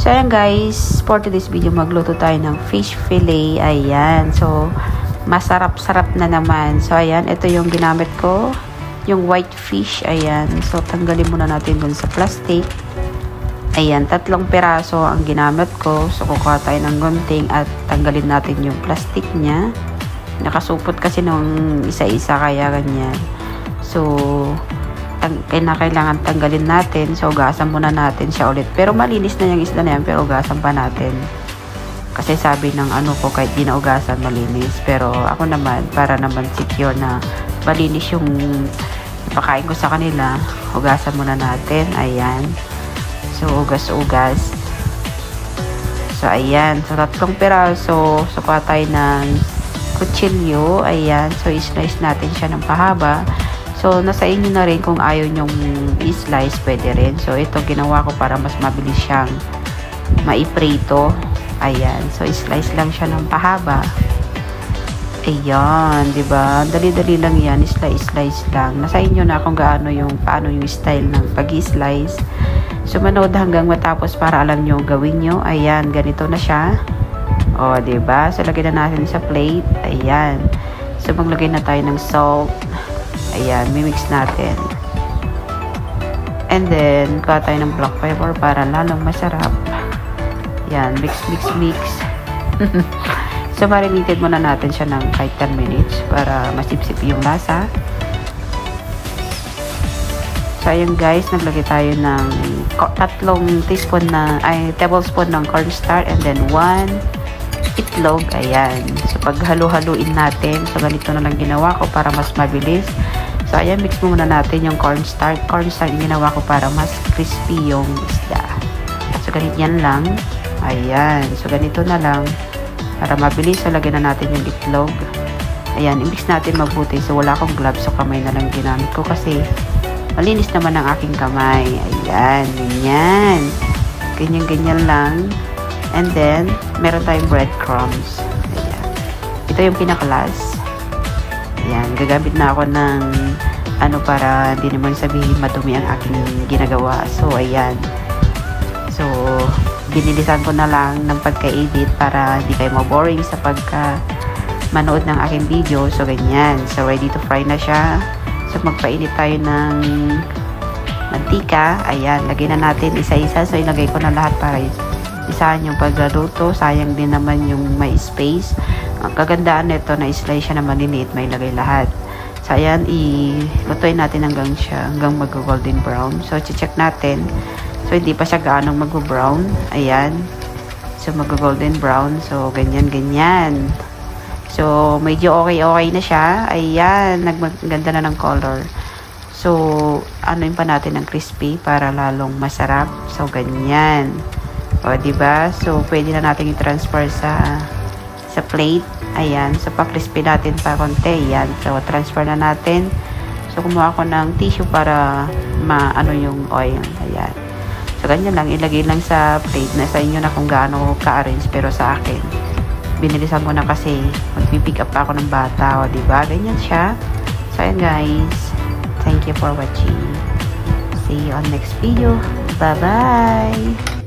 So, ayan guys, for today's video, magluto tayo ng fish fillet. Ayan. So, masarap-sarap na naman. So, ayan, ito yung ginamit ko. Yung white fish. Ayan. So, tanggalin muna natin dun sa plastic. Ayan, 3 piraso ang ginamit ko. So, kukuha tayo ng gunting at tanggalin natin yung plastic niya. Nakasupot kasi nung isa-isa, kaya ganyan. So, kailangan tanggalin natin. So, ugasan muna natin siya ulit. Pero malinis na yung isda na yan, pero ugasan pa natin. Kasi sabi ng ano ko, kahit di na ugasan, malinis. Pero ako naman, para naman secure na malinis yung ipakain ko sa kanila, ugasan muna natin. Ayan. So, ugas-ugas. So, ayan. So, 3 piraso. So, kuha tayo ng kutsilyo. Ayan. So, i-slice natin siya ng pahaba. So, nasa inyo na rin kung ayaw nyong i-slice, pwede rin. So, ito ginawa ko para mas mabilis siyang maiprito. Ayan. So, i-slice lang siya ng pahaba. Ayan, diba? Dali-dali lang yan. Slice lang. Nasa inyo na kung paano yung style ng pag-i-slice. So, manood hanggang matapos para alam nyo gawin nyo. Ayan, ganito na siya. O, diba? So, lagyan na natin sa plate. Ayan. So, maglagay na tayo ng salt. Ayan, mimix natin. And then, kuha tayo ng black pepper para lalong masarap. Ayan, mix. So, marinated muna natin siya ng kahit 10 minutes para masipsip yung lasa. So, ayan guys, naglagay tayo ng 3 tablespoon ng cornstarch and then 1 itlog. Ayan. So, pag halo-haluin natin, so ganito na lang ginawa ko para mas mabilis. So, ayan, mix muna natin yung cornstarch. Cornstarch yung ginawa ko para mas crispy yung isda. So, ganito yan lang. Ayan. So, ganito na lang. Para mabilis, so, lagyan na natin yung itlog. Ayan, i-mix natin mabuti. So, wala akong gloves, so kamay na lang ginamit ko kasi malinis naman ang aking kamay. Ayan, ganyan. Ganyan lang. And then, meron tayong breadcrumbs. Ayan. Ito yung pinaka-last. Ayan, gagamit na ako ng para hindi naman sabihin madumi ang aking ginagawa. So, ayan. So, binilisan ko na lang ng pagka-edit para hindi kayo maboring sa manood ng aking video. So, ganyan. So, ready to fry na siya. So, magpainit tayo ng mantika. Ayan, lagay na natin isa-isa. So, ilagay ko na lahat para isahan yung pagluluto. Sayang din naman yung may space. Ang kagandaan nito na slice siya na maliliit, may lagay lahat. So, ayan, ilutuin natin hanggang mag-golden brown. So, check natin. So, hindi pa siya gaanong mag-brown. Ayan. So, mag-golden brown. So, ganyan. So, medyo okay na siya. Ayan, nagmaganda na ng color. So, anuin pa natin ng crispy para lalong masarap. So, ganyan. O, diba? So, pwede na natin i-transfer sa plate. Ayan. So, pa-crispy natin pa konti. Ayan. So, transfer na natin. So, kumuha ako ng tissue para maano yung oil. Ayan. So, ganyan lang. Ilagay lang sa plate. Nasa inyo na kung gaano ka-arrange. Pero sa akin, binilisan ko na kasi mag-pick up ako ng bata. O, diba? Ganyan siya. So, ayan guys. Thank you for watching. See you on next video. Bye-bye!